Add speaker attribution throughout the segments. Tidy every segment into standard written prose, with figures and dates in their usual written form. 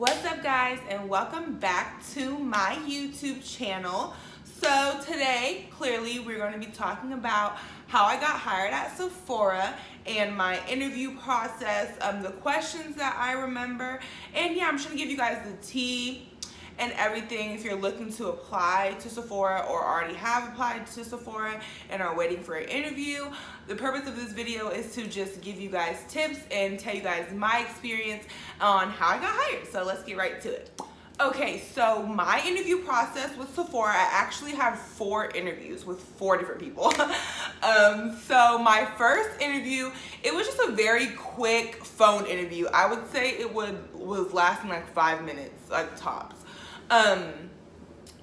Speaker 1: What's up, guys, and welcome back to my YouTube channel. So today, clearly, we're going to be talking about how I got hired at Sephora and my interview process, the questions that I remember, and yeah, I'm just going to give you guys the tea and everything if you're looking to apply to Sephora or already have applied to Sephora and are waiting for an interview. The purpose of this video is to just give you guys tips and tell you guys my experience on how I got hired. So let's get right to it. Okay, so my interview process with Sephora, I actually had 4 interviews with 4 different people. So my first interview, it was just a very quick phone interview. I would say it was lasting like 5 minutes, like tops.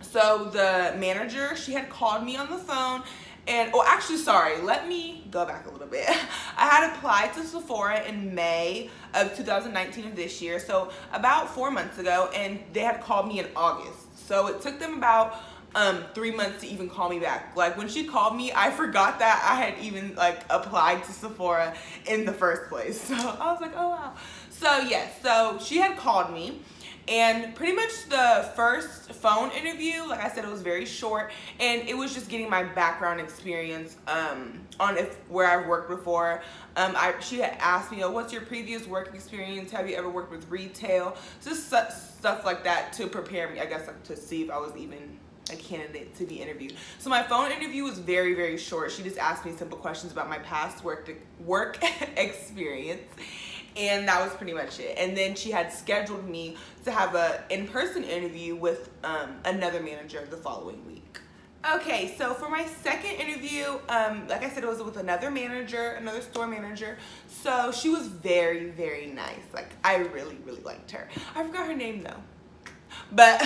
Speaker 1: So the manager, she had called me on the phone and, oh, actually, sorry, let me go back a little bit. I had applied to Sephora in May of 2019 of this year, so about 4 months ago, and they had called me in August. So it took them about 3 months to even call me back. Like, when she called me, I forgot that I had even like applied to Sephora in the first place. So I was like, oh wow. So yes, so she had called me. And pretty much the first phone interview, like I said, it was very short, and it was just getting my background experience on where I've worked before. She had asked me, oh, what's your previous work experience? Have you ever worked with retail? Just stuff like that to prepare me, I guess, like, to see if I was even a candidate to be interviewed. So my phone interview was very, very short. She just asked me simple questions about my past work experience. And that was pretty much it. And then she had scheduled me to have an in-person interview with another manager the following week. Okay, so for my second interview, like I said, it was with another manager, another store manager. So she was very, very nice. Like, I really, really liked her. I forgot her name though. But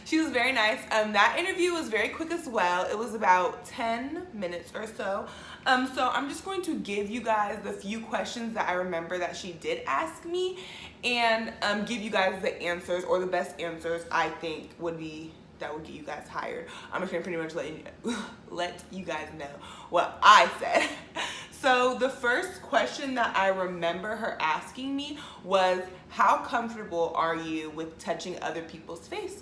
Speaker 1: she was very nice. That interview was very quick as well. It was about 10 minutes or so. So I'm just going to give you guys the few questions that I remember that she did ask me, and give you guys the answers, or the best answers I think would get you guys hired. I'm just gonna pretty much let you guys know what I said. So the first question that I remember her asking me was, how comfortable are you with touching other people's faces?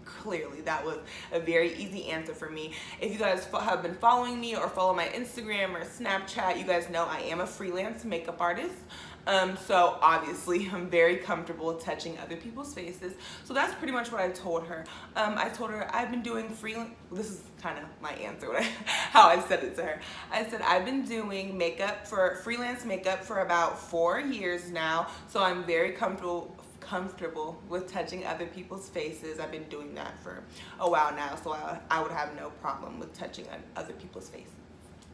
Speaker 1: Clearly, that was a very easy answer for me. If you guys have been following me or follow my Instagram or Snapchat, you guys know I am a freelance makeup artist. So obviously I'm very comfortable touching other people's faces. So that's pretty much what I told her. I told her I've been doing freelance, this is kind of my answer, how I said it to her. I said I've been doing freelance makeup for about 4 years now. So I'm very comfortable with touching other people's faces. I've been doing that for a while now, so I would have no problem with touching other people's faces.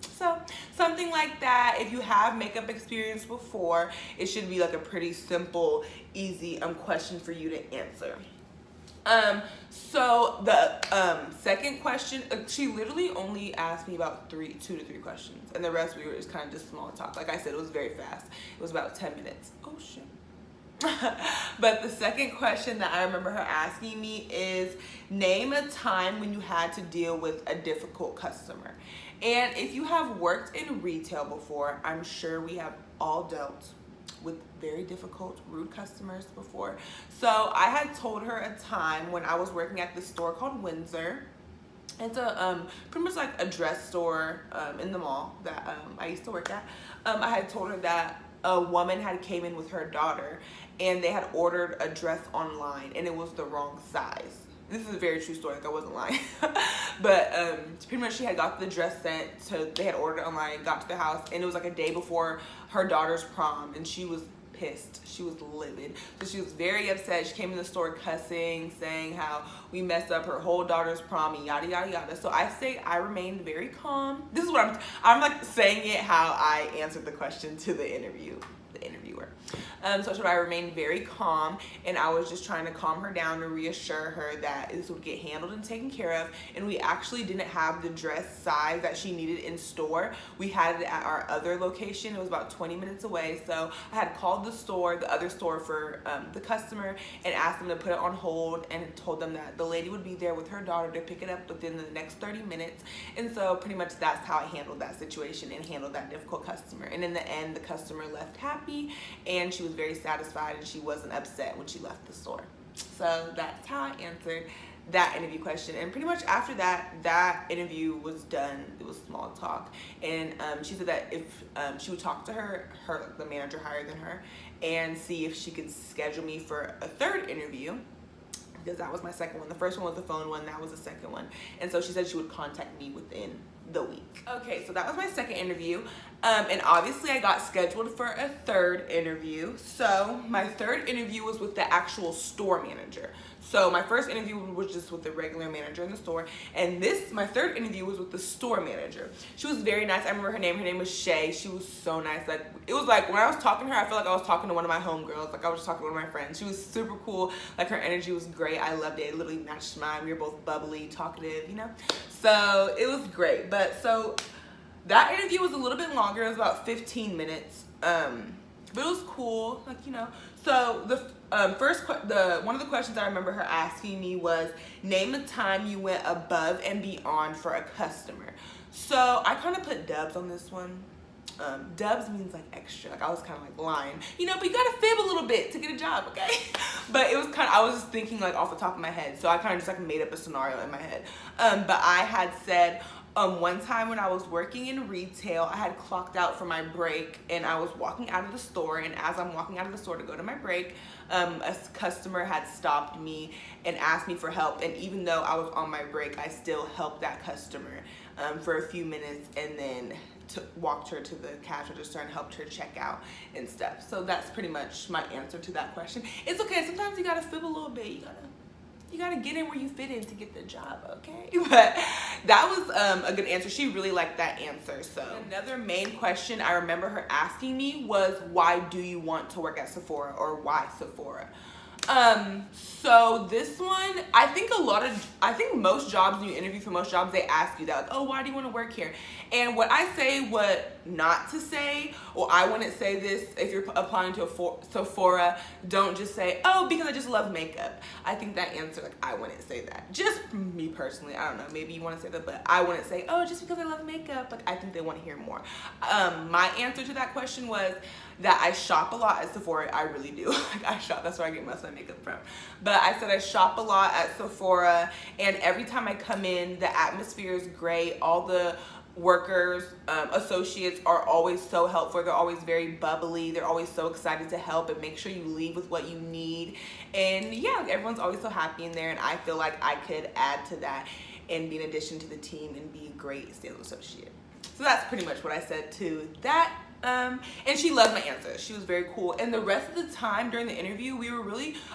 Speaker 1: So something like that, if you have makeup experience before, it should be like a pretty simple, easy question for you to answer. So the second question, she literally only asked me about 2 to 3 questions, and the rest we were just kind of just small talk. Like I said, it was very fast. It was about 10 minutes. Oh shit. But the second question that I remember her asking me is, name a time when you had to deal with a difficult customer. And if you have worked in retail before, I'm sure we have all dealt with very difficult, rude customers before. So I had told her a time when I was working at this store called Windsor. It's a pretty much like a dress store in the mall that I used to work at. I had told her that a woman had came in with her daughter, and they had ordered a dress online, and it was the wrong size. This is a very true story, like I wasn't lying. But pretty much she had got the dress sent, so they had ordered it online, got to the house, and it was like a day before her daughter's prom, and she was pissed. She was livid. So she was very upset. She came in the store cussing, saying how we messed up her whole daughter's prom and yada yada yada. So I say I remained very calm. This is what I'm like saying it how I answered the question to the interviewer. So I remained very calm, and I was just trying to calm her down and reassure her that this would get handled and taken care of. And we actually didn't have the dress size that she needed in store. We had it at our other location. It was about 20 minutes away. So I had called the other store for the customer, and asked them to put it on hold, and told them that the lady would be there with her daughter to pick it up within the next 30 minutes. And so pretty much that's how I handled that situation and handled that difficult customer. And in the end, the customer left happy, and she was was very satisfied and she wasn't upset when she left the store. So that's how I answered that interview question. And pretty much after that interview was done. It was small talk, and she said that if she would talk to her the manager higher than her, and see if she could schedule me for a third interview, because that was my second one. The first one was the phone one, that was the second one. And so she said she would contact me within the week. Okay, so that was my second interview. And obviously I got scheduled for a third interview. So my third interview was with the actual store manager. So my first interview was just with the regular manager in the store, and my third interview was with the store manager. She was very nice. I remember her name was Shay. She was so nice. Like, it was like when I was talking to her, I felt like I was talking to one of my homegirls. Like, I was just talking to one of my friends. She was super cool. Like, her energy was great. I loved it. It literally matched mine. We were both bubbly, talkative, you know? So it was great. But so that interview was a little bit longer. It was about 15 minutes. But it was cool, like, you know. So the one of the questions I remember her asking me was, name a time you went above and beyond for a customer. So I kind of put dubs on this one. Dubs means like extra. Like, I was kind of like lying, you know, but you gotta fib a little bit to get a job, okay? But it was kind of, I was just thinking like off the top of my head, so I kind of just like made up a scenario in my head. But I had said, one time when I was working in retail, I had clocked out for my break, and I was walking out of the store, and as I'm walking out of the store to go to my break, a customer had stopped me and asked me for help, and even though I was on my break, I still helped that customer for a few minutes, and then walked her to the cash register and helped her check out and stuff. So that's pretty much my answer to that question. It's okay, sometimes you gotta fib a little bit, you gotta get in where you fit in to get the job, okay? But that was a good answer. She really liked that answer. So another main question I remember her asking me was, why do you want to work at Sephora, or why Sephora? So this one, I think most jobs, when you interview for most jobs, they ask you that, like, oh, why do you want to work here? And what I say, what not to say, or I wouldn't say this if you're applying to a Sephora, don't just say, oh, because I just love makeup. I think that answer, like, I wouldn't say that. Just me personally, I don't know, maybe you want to say that, but I wouldn't say, oh, just because I love makeup. Like, I think they want to hear more. My answer to that question was that I shop a lot at Sephora. I really do. Like, I shop, that's where I get most of my makeup from. But I said I shop a lot at Sephora, and every time I come in, the atmosphere is great. All the workers, associates are always so helpful. They're always very bubbly. They're always so excited to help and make sure you leave with what you need. And yeah, everyone's always so happy in there, and I feel like I could add to that and be an addition to the team and be a great sales associate. So that's pretty much what I said to that. And she loved my answer. She was very cool. And the rest of the time during the interview,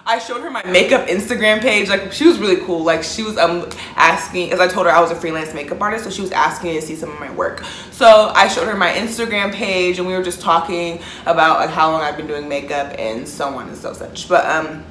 Speaker 1: I showed her my makeup Instagram page. Like, she was really cool. Like, she was asking, as I told her I was a freelance makeup artist, so she was asking me to see some of my work. So I showed her my Instagram page, and we were just talking about like how long I've been doing makeup and so on and so such. But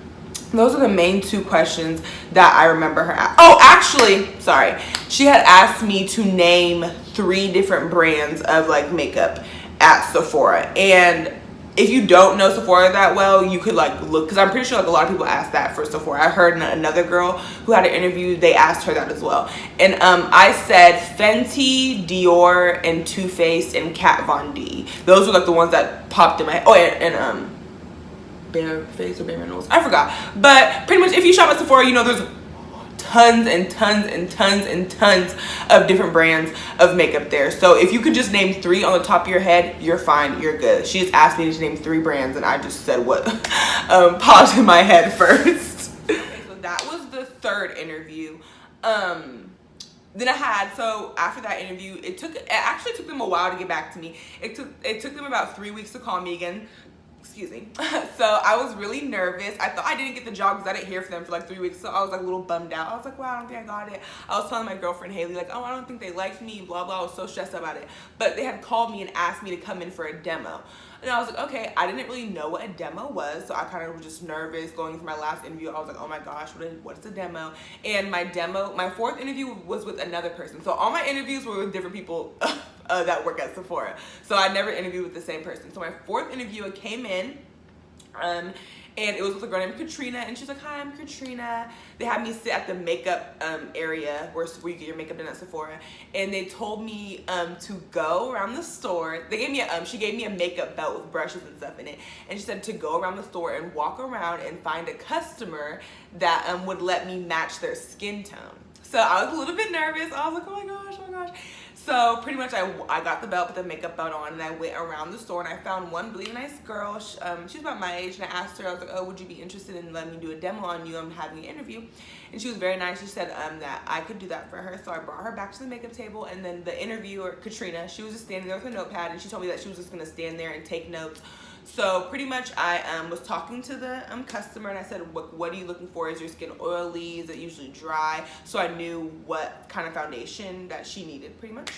Speaker 1: those are the main two questions that I remember her asking. Oh, actually, sorry. She had asked me to name 3 different brands of like makeup at Sephora. And if you don't know Sephora that well, you could like look, because I'm pretty sure like a lot of people ask that for Sephora. I heard another girl who had an interview, they asked her that as well. And I said Fenty, Dior, and Too Faced, and Kat Von D. Those were like the ones that popped in my head. Oh, and Bare Face or Bare Minerals, I forgot. But pretty much if you shop at Sephora, you know there's tons and tons and tons and tons of different brands of makeup there. So if you could just name 3 on the top of your head, you're fine, you're good. She just asked me to name 3 brands, and I just said what popped in my head first. Okay, so that was the third interview. So after that interview, it actually took them a while to get back to me. It took them about 3 weeks to call me again. Excuse me. So I was really nervous. I thought I didn't get the job because I didn't hear from them for like 3 weeks. So I was like a little bummed out. I was like, wow, I don't think I got it. I was telling my girlfriend Haley, like, oh, I don't think they liked me, blah, blah. I was so stressed about it. But they had called me and asked me to come in for a demo. And I was like, okay, I didn't really know what a demo was. So I kind of was just nervous going into my last interview. I was like, oh my gosh, what is a demo? And my 4th interview was with another person. So all my interviews were with different people that work at Sephora. So I never interviewed with the same person. So my 4th interview, I came in, and it was with a girl named Katrina, and she's like, hi, I'm Katrina. They had me sit at the makeup area where you get your makeup done at Sephora, and they told me to go around the store. They gave me she gave me a makeup belt with brushes and stuff in it, and she said to go around the store and walk around and find a customer that would let me match their skin tone. So I was a little bit nervous. I was like, oh my gosh. So pretty much I got the belt with the makeup belt on, and I went around the store, and I found one really nice girl. She's about my age, and I asked her, I was like, oh, would you be interested in letting me do a demo on you? I'm having an interview. And she was very nice. She said that I could do that for her. So I brought her back to the makeup table, and then the interviewer, Katrina, she was just standing there with a notepad, and she told me that she was just gonna stand there and take notes. So pretty much I was talking to the customer, and I said, what are you looking for? Is your skin oily? Is it usually dry? So I knew what kind of foundation that she needed, pretty much.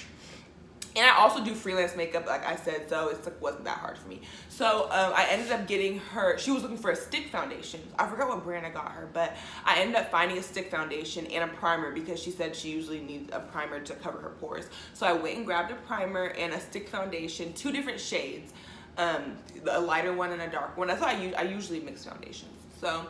Speaker 1: And I also do freelance makeup, like I said, so it wasn't that hard for me. So I ended up getting her, she was looking for a stick foundation. I forgot what brand I got her, but I ended up finding a stick foundation and a primer because she said she usually needs a primer to cover her pores. So I went and grabbed a primer and a stick foundation, 2 different shades. A lighter one and a dark one. That's how I usually mix foundations. So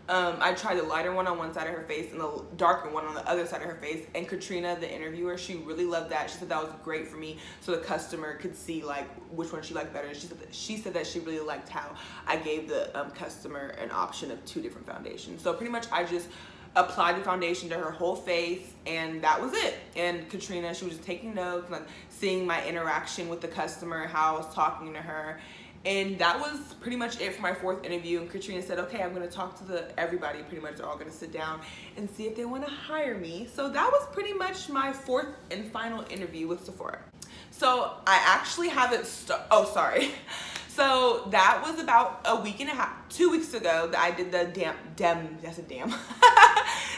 Speaker 1: I tried the lighter one on one side of her face and the darker one on the other side of her face. And Katrina, the interviewer, she really loved that. She said that was great for me, so the customer could see like which one she liked better. She said that she really liked how I gave the customer an option of 2 different foundations. So pretty much I just applied the foundation to her whole face, and that was it. And Katrina, she was just taking notes, like seeing my interaction with the customer, how I was talking to her, and that was pretty much it for my 4th interview. And Katrina said, okay, I'm gonna talk to everybody, pretty much they're all gonna sit down and see if they wanna hire me. So that was pretty much my 4th and final interview with Sephora. So I actually haven't, So that was about a week and a half, 2 weeks ago that I did the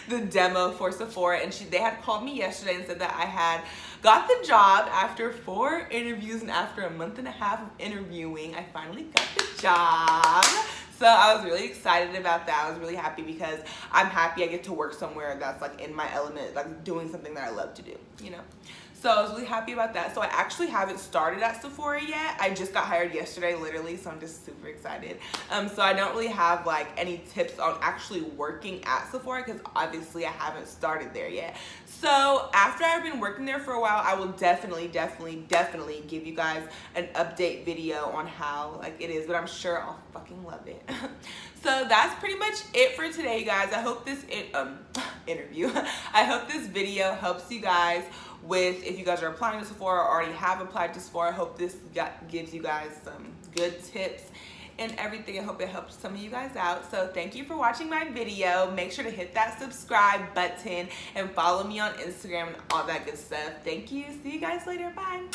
Speaker 1: the demo for Sephora, and they had called me yesterday and said that I had got the job after 4 interviews, and after a month and a half of interviewing, I finally got the job. So I was really excited about that. I was really happy because I'm happy I get to work somewhere that's like in my element, like doing something that I love to do, you know? So I was really happy about that. So I actually haven't started at Sephora yet. I just got hired yesterday, literally, so I'm just super excited. So I don't really have like any tips on actually working at Sephora because obviously I haven't started there yet. So after I've been working there for a while, I will definitely give you guys an update video on how like it is, but I'm sure I'll fucking love it. So that's pretty much it for today, you guys. I hope this I hope this video helps you guys with, if you guys are applying to Sephora or already have applied to Sephora. I hope this gives you guys some good tips and everything. I hope it helps some of you guys out. So thank you for watching my video. Make sure to hit that subscribe button and follow me on Instagram and all that good stuff. Thank you. See you guys later. Bye.